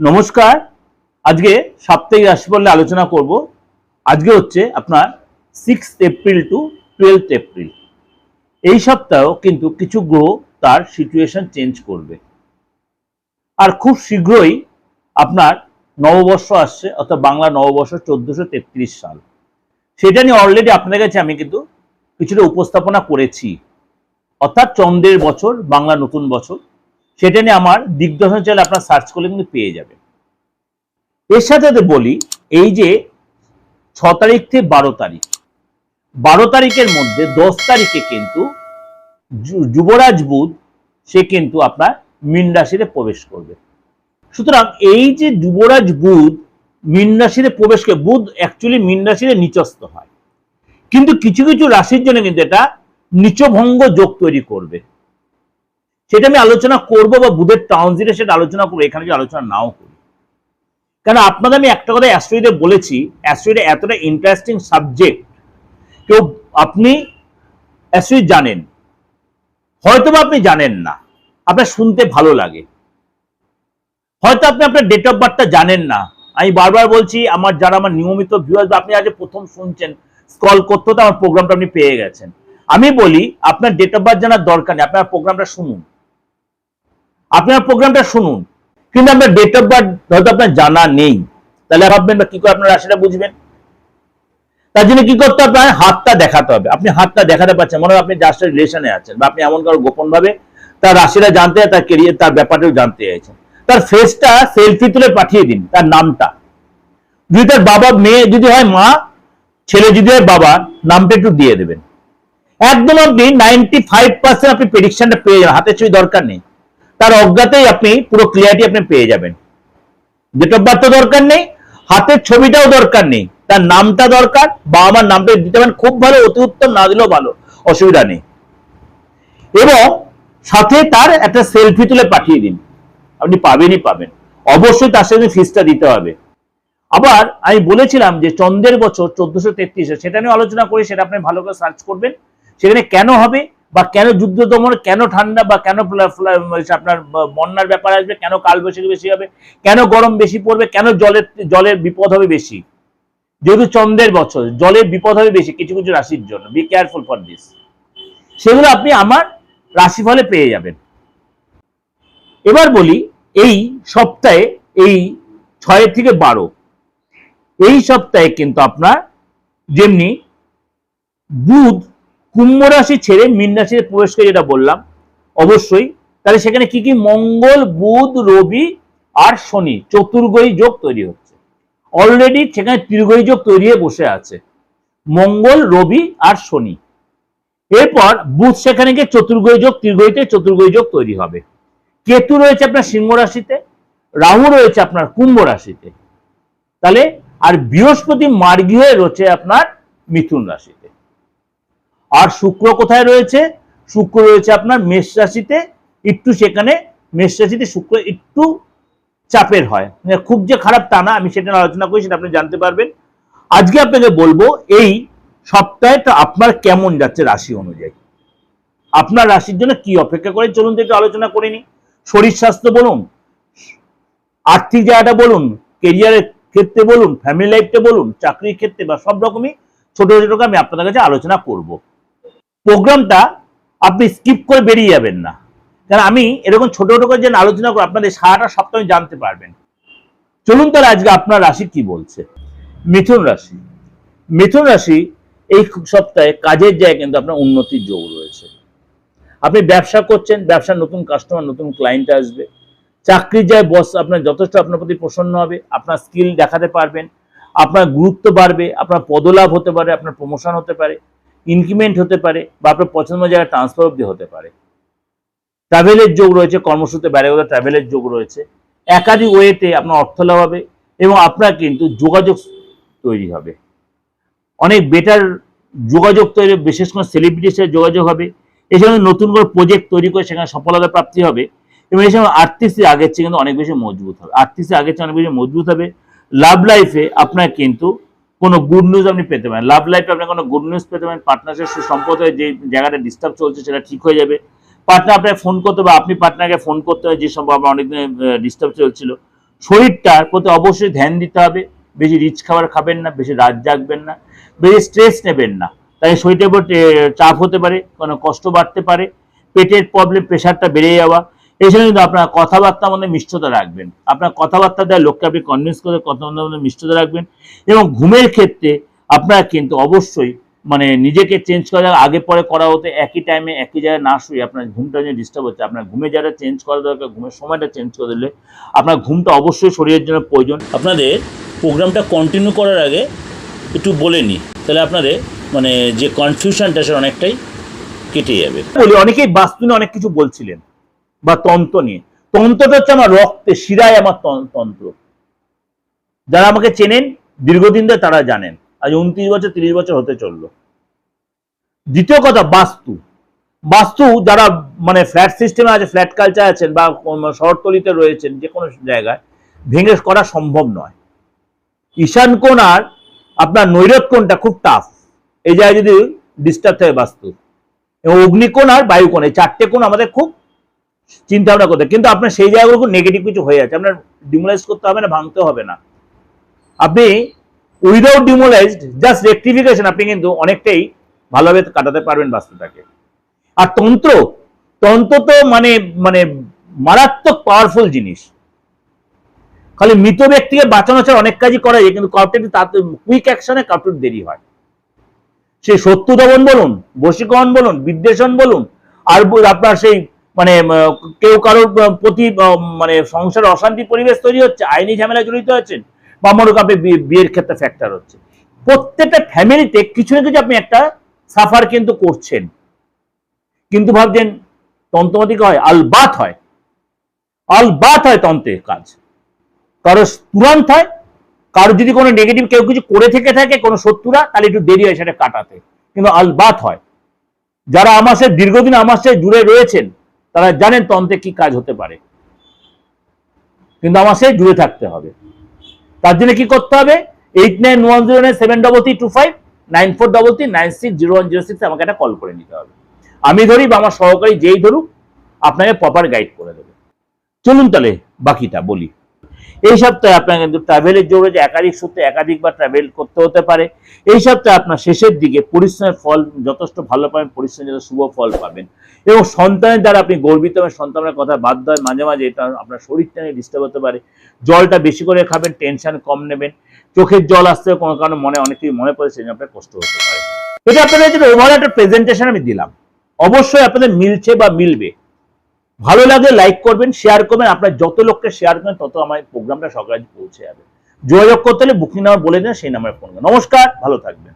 নমস্কার। আজকে সাপ্তাহিক রাশিফল নিয়ে আলোচনা করব। আজকে হচ্ছে আপনার 6 এপ্রিল টু 12 এপ্রিল। এই সপ্তাহ কিন্তু কিছু গ্রহ তার সিচুয়েশন চেঞ্জ করবে, আর খুব শীঘ্রই আপনার নববর্ষ আসছে, অর্থাৎ বাংলা নববর্ষ 1433 সাল। সেটা নিয়ে অলরেডি আপনাদের কাছে আমি কিন্তু কিছুটা উপস্থাপনা করেছি, অর্থাৎ চন্দ্রের বছর, বাংলা নতুন বছর। সেটা নিয়ে আমার দিগদর্শন চ্যানেলে আপনার সার্চ করলে কিন্তু পেয়ে যাবেন। এর সাথে বলি, এই যে 6 তারিখ থেকে 12 তারিখ, 12 তারিখের মধ্যে 10 তারিখে কিন্তু যুবরাজ বুধ সে কিন্তু আপনার মীন রাশিতে প্রবেশ করবে। সুতরাং এই যে যুবরাজ বুধ মীন রাশিতে প্রবেশ করে, বুধ অ্যাকচুয়ালি মীন রাশিতে নিচস্থ হয়, কিন্তু কিছু কিছু রাশির জন্য কিন্তু এটা নিচভঙ্গ যোগ তৈরি করবে। সেটা আমি আলোচনা করব, বা বুধের ট্রানজিটে সেটা আলোচনা করবো, এখানে যে আলোচনা নাও করি। কারণ আপনাদের আমি একটা কথা অ্যাস্ট্রোইডে বলেছি, অ্যাস্ট্রোইডে এতটা ইন্টারেস্টিং সাবজেক্ট, কেউ আপনি অ্যাস্ট্রোইড জানেন, হয়তোবা আপনি জানেন না, আপনার শুনতে ভালো লাগে, হয়তো আপনি আপনার ডেট অফ বার্থটা জানেন না। আমি বারবার বলছি, আমার যারা আমার নিয়মিত ভিউয়ার্স, আপনি আজ প্রথম শুনছেন, স্ক্রল করতে হতে আমার প্রোগ্রামটা আপনি পেয়ে গেছেন। আমি বলি, আপনার ডেট অফ বার্থ জানার দরকার নেই, আপনার প্রোগ্রামটা শুনুন, আপনার প্রোগ্রামটা শুনুন। কিন্তু আপনার ডেট অফ বার্থ হয়তো আপনার জানা নেই, তাহলে ভাববেন বা কি করে আপনার রাশিটা বুঝবেন? তার জন্য কি করতে হবে? হাতটা দেখাতে হবে। আপনি হাতটা দেখাতে পারছেন, মনে হয় আপনি যার সাথে রিলেশনে আছেন, বা আপনি এমন কারো গোপন ভাবে তার রাশিটা জানতে, তার কেরিয়ার, তার ব্যাপারটাও জানতে চাইছেন। তার ফেসটা সেলফি তুলে পাঠিয়ে দিন, তার নামটা, যদি তার বাবা, মেয়ে যদি হয় মা, ছেলে যদি হয় বাবা, নামটা একটু দিয়ে দেবেন। একদম আপনি 95% আপনি প্রেডিকশনটা পেয়ে যাবেন, হাতের ছবি দরকার নেই, তার অজ্ঞাতেই আপনি পুরো ক্লিয়ারিটি আপনি পেয়ে যাবেন। ডেট অফ বার্থ দরকার নেই, হাতের ছবিটাও দরকার নেই, তার নামটা দরকার, বাবা মার নামটা দিতে পারেন, খুব ভালো, অতি উত্তম, না দিলেও ভালো, অসুবিধা নেই। এবং সাথে তার একটা সেলফি তুলে পাঠিয়ে দিন, আপনি পাবেনই পাবেন। অবশ্যই তার সাথে ফিসটা দিতে হবে। আবার আমি বলেছিলাম যে চন্দ্রের বছর 1433, সেটা নিয়ে আলোচনা করি, সেটা আপনি ভালো করে সার্চ করবেন। সেখানে কেন হবে, বা কেন যুদ্ধ দমন, কেন ঠান্ডা, বা কেন আপনার বন্যার ব্যাপার আসবে, কেন কালবৈশাখী বেশি হবে, কেন গরম বেশি পড়বে, কেন জলের বিপদ হবে বেশি। যেহেতু চন্দ্রের বছর, জলের বিপদ হবে বেশি কিছু কিছু রাশির জন্য, বি কেয়ারফুল ফর দিস। সেগুলো আপনি আমার রাশিফলে পেয়ে যাবেন। এবার বলি, এই সপ্তাহে, এই 6 থেকে 12, এই সপ্তাহে কিন্তু আপনার যেমনি বুধ কুম্ভ রাশি ছেড়ে মীন রাশিতে প্রবেশ করে, যেটা বললাম, অবশ্যই তাহলে সেখানে কি কি, মঙ্গল, বুধ, রবি আর শনি চতুর্গ্রহী যোগ তৈরি হচ্ছে। অলরেডি সেখানে ত্রিগ্রহী যোগ তৈরি হয়ে বসে আছে, মঙ্গল, রবি আর শনি। এরপর বুধ সেখানে গিয়ে চতুর্গ্রহী যোগ, ত্রিগ্রহীতে চতুর্গ্রহী যোগ তৈরি হবে। কেতু রয়েছে আপনার সিংহ রাশিতে, রাহু রয়েছে আপনার কুম্ভ রাশিতে, তাহলে আর বৃহস্পতি মার্গী হয়ে রয়েছে আপনার মিথুন রাশিতে। আর শুক্র কোথায় রয়েছে? শুক্র রয়েছে আপনার মেষ রাশিতে। একটু সেখানে মেষ রাশিতে শুক্র একটু চাপের হয়, খুব যে খারাপ তা না, আমি সেটা আলোচনা করি, সেটা আপনি জানতে পারবেন। আজকে আপনাকে বলবো এই সপ্তাহটা আপনার কেমন যাচ্ছে রাশি অনুযায়ী, আপনার রাশির জন্য কি অপেক্ষা করে। চলুন তো একটু আলোচনা করে নি। শরীর স্বাস্থ্য বলুন, আর্থিক জায়গাটা বলুন, কেরিয়ারের ক্ষেত্রে বলুন, ফ্যামিলি লাইফটা বলুন, চাকরির ক্ষেত্রে, বা সব রকমই ছোট ছোট আমি আপনাদের কাছে আলোচনা করব। প্রোগ্রামটা আপনি স্কিপ করে বেরিয়ে যাবেন না, কারণ আমি এরকম ছোট ছোট করে যেন আলোচনা করে আপনাদের সারাটা সপ্তাহ জানতে পারবেন। চলুন তাহলে আজকে আপনার রাশি কি বলছে। মিথুন রাশি। মিথুন রাশি এই সপ্তাহে কাজের জায়গায় কিন্তু আপনার উন্নতির যোগ রয়েছে। আপনি ব্যবসা করছেন, ব্যবসার নতুন কাস্টমার, নতুন ক্লায়েন্ট আসবে। চাকরির জায়গায় বস আপনার যথেষ্ট আপনার প্রতি প্রসন্ন হবে, আপনার স্কিল দেখাতে পারবেন, আপনার গুরুত্ব বাড়বে, আপনার পদলাভ হতে পারে, আপনার প্রমোশন হতে পারে, ইনক্রিমেন্ট হতে পারে, বা আপনার পছন্দ জায়গায় ট্রান্সফার অব্দি হতে পারে। ট্রাভেলের যোগ রয়েছে, কর্মসূত্রে বাইরে কোথাও ট্রাভেলের যোগ রয়েছে। একাধিক ওয়েতে আপনার অর্থ লাভ হবে, এবং আপনার কিন্তু যোগাযোগ তৈরি হবে, অনেক বেটার যোগাযোগ তৈরি, বিশেষ করে সেলিব্রিটির সাথে যোগাযোগ হবে। এছাড়া নতুন করে প্রজেক্ট তৈরি করে সেখানে সফলতা প্রাপ্তি হবে, এবং এই সময় আর্থিক স্থিতি আগের চেয়ে কিন্তু অনেক বেশি মজবুত হবে, আর্থিক স্থিতি আগের চেয়ে অনেক বেশি মজবুত হবে। লাভ লাইফে আপনার কিন্তু কোনো গুড নিউজ আপনি পেতে পারেন, লাভ লাইফে আপনার কোনো গুড নিউজ পেতে পারেন। পার্টনারশিপ সুসম্পদ হয়ে যে জায়গাটা ডিস্টার্ব চলছে সেটা ঠিক হয়ে যাবে। পার্টনার আপনাকে ফোন করতে হবে, আপনি পার্টনারকে ফোন করতে হবে, যে সম্ভব আমার অনেকদিন ডিস্টার্ব চলছিল, শরীরটার প্রতি অবশ্যই ধ্যান দিতে হবে। বেশি রিচ খাবার খাবেন না, বেশি রাত জাগবেন না, বেশি স্ট্রেস নেবেন না, তাই শরীরের উপর চাপ হতে পারে, কোনো কষ্ট বাড়তে পারে, পেটের প্রবলেম, প্রেশারটা বেড়ে যাওয়া। এই সময় কিন্তু আপনার কথাবার্তার মধ্যে মিষ্টতা রাখবেন, আপনার কথাবার্তা দেওয়া লোককে আপনি কনভিন্স করে কথাবার্তার মধ্যে মিষ্টতা রাখবেন। এবং ঘুমের ক্ষেত্রে আপনারা কিন্তু অবশ্যই মানে নিজেকে চেঞ্জ করা, আগে পরে করা হতে একই টাইমে একই জায়গায় না শুয়ে আপনার ঘুমটা যদি ডিস্টার্ব হচ্ছে, আপনার ঘুমের জায়গাটা চেঞ্জ করা দরকার, ঘুমের সময়টা চেঞ্জ করে দিলে আপনার ঘুমটা অবশ্যই শরীরের জন্য প্রয়োজন। আপনাদের প্রোগ্রামটা কন্টিনিউ করার আগে একটু বলে নিই, তাহলে আপনাদের মানে যে কনফিউশনটা সেটা অনেকটাই কেটে যাবে। বলি, অনেকেই বাস্তু নিয়ে অনেক কিছু বলছিলেন বা তন্ত্র নিয়ে। তন্ত্রটা হচ্ছে আমার রক্তে, শিরায় আমার তন্ত্র। যারা আমাকে চেনেন দীর্ঘদিন ধরে তারা জানেন, আজ 29 বছর 30 বছর হতে চললো। দ্বিতীয় কথা, বাস্তু। বাস্তু যারা মানে ফ্ল্যাট সিস্টেমে আছে, ফ্ল্যাট কালচার আছেন বা শহরতলিতে রয়েছেন, যে কোনো জায়গায় ভেঙে করা সম্ভব নয়। ঈশান কোণ আর আপনার নৈরত কোণটা খুব টাফ, এই জায়গায় যদি ডিস্টার্ব থাকে বাস্তু। এবং অগ্নিকোণ আর বায়ুকোণ, এই চারটে কোণ আমাদের খুব চিন্তা ভাবনা করতে, কিন্তু আপনার সেই জায়গাগুলো খুব নেগেটিভ কিছু হয়ে যাচ্ছে, আপনার ডিমোলাইজ করতে হবে না, ভাঙতে হবে না। আপনি উইদাউট ডিমোলাইজড জাস্ট রেক্টিফিকেশন আপনি কিন্তু অনেকটাই ভালোভাবে কাটাতে পারবেন বাস্তুটাকে। আর তন্ত্র, তন্ত্র তো মানে মানে মারাত্মক পাওয়ারফুল জিনিস। খালি মৃত ব্যক্তিকে বাঁচানো ছাড়া অনেক কাজই করা যায়, কিন্তু কাউকে তাতে কুইক অ্যাকশনে কাউকে দেরি হয়। সেই শত্রু দমন বলুন, বশীকরণ বলুন, বিদ্বেষণ বলুন, আর আপনার সেই মানে কেউ কারোর প্রতি মানে সংসার অশান্তি পরিবেশ তৈরি হচ্ছে, আইনি ঝামেলা জড়িত আছেন, বা মনে করেন আপনি বিয়ের ক্ষেত্রে ফ্যাক্টর হচ্ছে, প্রত্যেকটা ফ্যামিলিতে কিছু না কিছু আপনি একটা সাফার কিন্তু করছেন। কিন্তু ভাবছেন তন্ত্রমাতিক হয়, আলবাত হয়, আলবাত হয় তন্ত্রের কাজ। কারো তুরন্ত হয়, কারো যদি কোনো নেগেটিভ কেউ কিছু করে থেকে থাকে কোনো শত্রুরা, তাহলে একটু দেরি হয় সেটা কাটাতে, কিন্তু আলবাত হয়। যারা আমার সাথে দীর্ঘদিন আমার সাথে জুড়ে রয়েছেন তারা জানেন তন্ত্রে কি কাজ হতে পারে, কিন্তু আমার সাথে জুড়ে থাকতে হবে। তার জন্য কি করতে হবে? 8910973325 9433960106 আমাকে একটা কল করে নিতে হবে। আমি ধরি বা আমার সহকারী যেই ধরুক, আপনাকে প্রপার গাইড করে দেবে। চলুন তাহলে বাকিটা বলি। এই সপ্তাহে আপনার কিন্তু ট্রাভেলের জন্য যে একাধিক সূত্রে একাধিকবার ট্রাভেল করতে হতে পারে। এই সপ্তাহে আপনার শেষের দিকে পরিশ্রমের ফল যথেষ্ট ভালো পাবেন, পরিশ্রমের শুভ ফল পাবেন। এবং সন্তানের দ্বারা আপনি গর্বিত হবেন, সন্তানের কথা বাধ্য হয় মাঝে মাঝে, এটা আপনার শরীরটা নিয়ে ডিস্টার্ব হতে পারে। জলটা বেশি করে খাবেন, টেনশন কম নেবেন। চোখের জল আসতে কোনো কারণে মনে অনেক কিছু মনে পড়ে, সেই জন্য আপনার কষ্ট হতে পারে। এটা আপনাদের জন্য ওভারঅল একটা প্রেজেন্টেশন আমি দিলাম, অবশ্যই আপনাদের মিলছে বা মিলবে। ভালো লাগলে লাইক করবেন, শেয়ার করবেন, আপনার যত লোককে শেয়ার করবেন তত আমার প্রোগ্রামটা সকালে পৌঁছে যাবে। যোগাযোগ করতে হলে বুকিং নাম্বার বলে দেন, সেই নাম্বারে ফোন করবেন। নমস্কার, ভালো থাকবেন।